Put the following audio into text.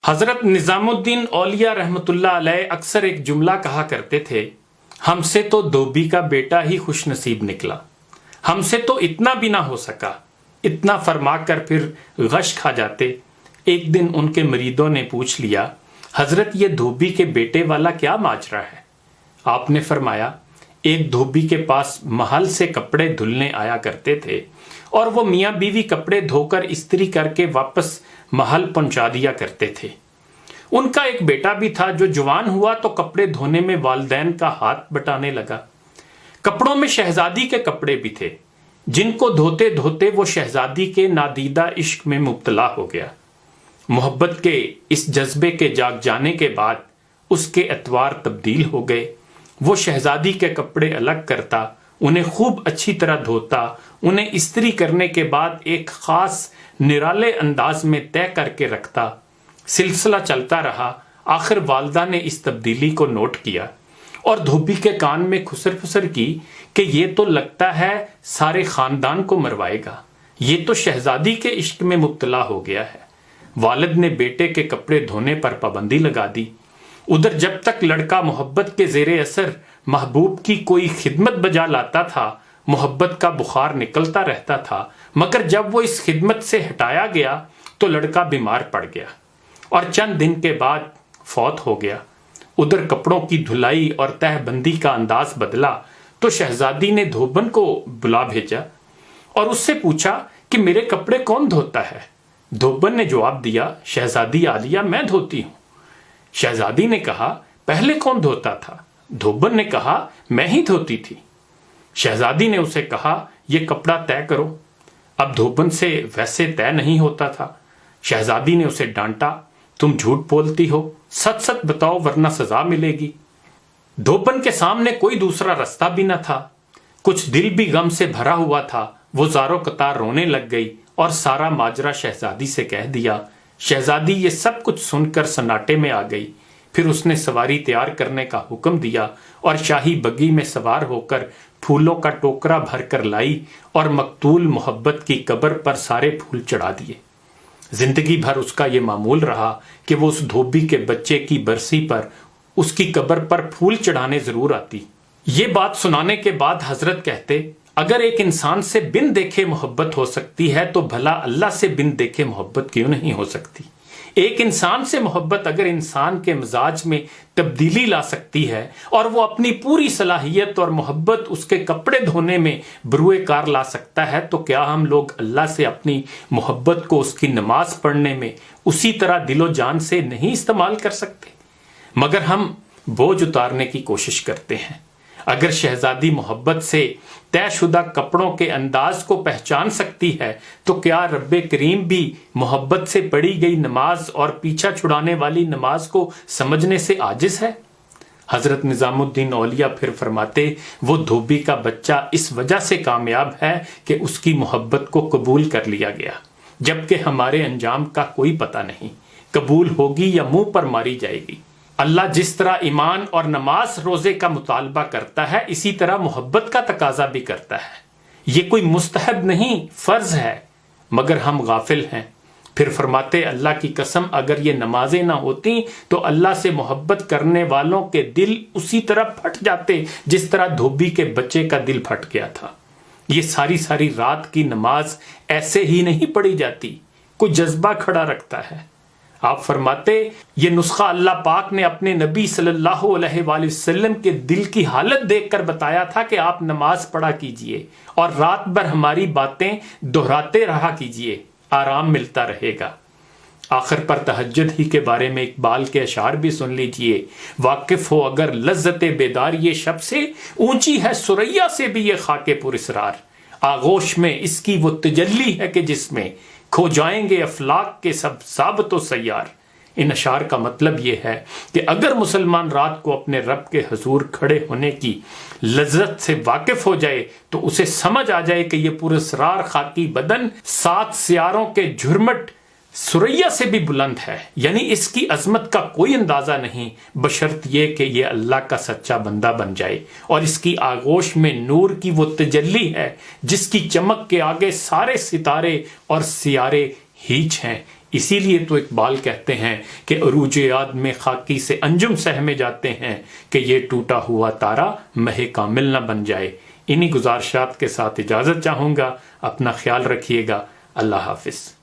حضرت نظام الدین اولیاء رحمۃ اللہ علیہ اکثر ایک جملہ کہا کرتے تھے، ہم سے تو دھوبی کا بیٹا ہی خوش نصیب نکلا، ہم سے تو اتنا بھی نہ ہو سکا۔ اتنا فرما کر پھر غش کھا جاتے۔ ایک دن ان کے مریدوں نے پوچھ لیا، حضرت یہ دھوبی کے بیٹے والا کیا ماجرا ہے؟ آپ نے فرمایا، ایک دھوبی کے پاس محل سے کپڑے دھلنے آیا کرتے تھے اور وہ میاں بیوی کپڑے دھو کر استری کر کے واپس محل پہنچا دیا کرتے تھے۔ ان کا ایک بیٹا بھی تھا جو جوان ہوا تو کپڑے دھونے میں والدین کا ہاتھ بٹانے لگا۔ کپڑوں میں شہزادی کے کپڑے بھی تھے، جن کو دھوتے دھوتے وہ شہزادی کے نادیدہ عشق میں مبتلا ہو گیا۔ محبت کے اس جذبے کے جاگ جانے کے بعد اس کے اطوار تبدیل ہو گئے۔ وہ شہزادی کے کپڑے الگ کرتا، انہیں خوب اچھی طرح دھوتا، انہیں استری کرنے کے بعد ایک خاص نرالے انداز میں طے کر کے رکھتا۔ سلسلہ چلتا رہا۔ آخر والدہ نے اس تبدیلی کو نوٹ کیا اور دھوبی کے کان میں خسر پھسر کی کہ یہ تو لگتا ہے سارے خاندان کو مروائے گا، یہ تو شہزادی کے عشق میں مبتلا ہو گیا ہے۔ والد نے بیٹے کے کپڑے دھونے پر پابندی لگا دی۔ ادھر جب تک لڑکا محبت کے زیر اثر محبوب کی کوئی خدمت بجا لاتا تھا، محبت کا بخار نکلتا رہتا تھا، مگر جب وہ اس خدمت سے ہٹایا گیا تو لڑکا بیمار پڑ گیا اور چند دن کے بعد فوت ہو گیا۔ ادھر کپڑوں کی دھلائی اور تہ بندی کا انداز بدلا تو شہزادی نے دھوبن کو بلا بھیجا اور اس سے پوچھا کہ میرے کپڑے کون دھوتا ہے؟ دھوبن نے جواب دیا، شہزادی عالیہ میں دھوتی ہوں۔ شہزادی نے کہا، پہلے کون دھوتا تھا؟ دھوبن نے کہا، میں ہی دھوتی تھی۔ شہزادی نے اسے کہا، یہ کپڑا طے کرو۔ اب دھوبن سے ویسے طے نہیں ہوتا تھا۔ شہزادی نے اسے ڈانٹا، تم جھوٹ بولتی ہو، سچ سچ بتاؤ ورنہ سزا ملے گی۔ دھوبن کے سامنے کوئی دوسرا رستہ بھی نہ تھا۔ کچھ دل بھی غم سے بھرا ہوا تھا۔ وہ زاروں قطار رونے لگ گئی اور سارا ماجرا شہزادی سے کہہ دیا۔ شہزادی یہ سب کچھ سن کر سناٹے میں آ گئی۔ پھر اس نے سواری تیار کرنے کا حکم دیا اور شاہی بگی میں سوار ہو کر پھولوں کا ٹوکرا بھر کر لائی اور مقتول محبت کی قبر پر سارے پھول چڑھا دیے۔ زندگی بھر اس کا یہ معمول رہا کہ وہ اس دھوبی کے بچے کی برسی پر اس کی قبر پر پھول چڑھانے ضرور آتی۔ یہ بات سنانے کے بعد حضرت کہتے، اگر ایک انسان سے بن دیکھے محبت ہو سکتی ہے تو بھلا اللہ سے بن دیکھے محبت کیوں نہیں ہو سکتی؟ ایک انسان سے محبت اگر انسان کے مزاج میں تبدیلی لا سکتی ہے اور وہ اپنی پوری صلاحیت اور محبت اس کے کپڑے دھونے میں بروئے کار لا سکتا ہے تو کیا ہم لوگ اللہ سے اپنی محبت کو اس کی نماز پڑھنے میں اسی طرح دل و جان سے نہیں استعمال کر سکتے؟ مگر ہم بوجھ اتارنے کی کوشش کرتے ہیں۔ اگر شہزادی محبت سے طے شدہ کپڑوں کے انداز کو پہچان سکتی ہے تو کیا رب کریم بھی محبت سے پڑھی گئی نماز اور پیچھا چھڑانے والی نماز کو سمجھنے سے عاجز ہے؟ حضرت نظام الدین اولیاء پھر فرماتے، وہ دھوبی کا بچہ اس وجہ سے کامیاب ہے کہ اس کی محبت کو قبول کر لیا گیا، جبکہ ہمارے انجام کا کوئی پتہ نہیں، قبول ہوگی یا منہ پر ماری جائے گی۔ اللہ جس طرح ایمان اور نماز روزے کا مطالبہ کرتا ہے، اسی طرح محبت کا تقاضا بھی کرتا ہے۔ یہ کوئی مستحب نہیں، فرض ہے، مگر ہم غافل ہیں۔ پھر فرماتے، اللہ کی قسم اگر یہ نمازیں نہ ہوتی تو اللہ سے محبت کرنے والوں کے دل اسی طرح پھٹ جاتے جس طرح دھوبی کے بچے کا دل پھٹ گیا تھا۔ یہ ساری ساری رات کی نماز ایسے ہی نہیں پڑھی جاتی، کوئی جذبہ کھڑا رکھتا ہے۔ آپ فرماتے، یہ نسخہ اللہ پاک نے اپنے نبی صلی اللہ علیہ وآلہ وسلم کے دل کی حالت دیکھ کر بتایا تھا کہ آپ نماز پڑھا کیجئے اور رات بھر ہماری باتیں دہراتے رہا کیجئے، آرام ملتا رہے گا۔ آخر پر تہجد ہی کے بارے میں اقبال کے اشعار بھی سن لیجئے، واقف ہو اگر لذت بیدار یہ شب سے، اونچی ہے ثریا سے بھی یہ خاک پر اسرار۔ آغوش میں اس کی وہ تجلی ہے کہ جس میں کھو جائیں گے افلاک کے سب ثابت و سیار۔ ان اشعار کا مطلب یہ ہے کہ اگر مسلمان رات کو اپنے رب کے حضور کھڑے ہونے کی لذت سے واقف ہو جائے تو اسے سمجھ آ جائے کہ یہ پراسرار خاکی بدن 7 سیاروں کے جھرمٹ ثریا سے بھی بلند ہے، یعنی اس کی عظمت کا کوئی اندازہ نہیں، بشرط یہ کہ یہ اللہ کا سچا بندہ بن جائے، اور اس کی آغوش میں نور کی وہ تجلی ہے جس کی چمک کے آگے سارے ستارے اور سیارے ہیچ ہیں۔ اسی لیے تو اقبال کہتے ہیں کہ عروج یاد میں خاکی سے انجم سہمے جاتے ہیں کہ یہ ٹوٹا ہوا تارا مہ کامل نہ بن جائے۔ انہی گزارشات کے ساتھ اجازت چاہوں گا، اپنا خیال رکھیے گا، اللہ حافظ۔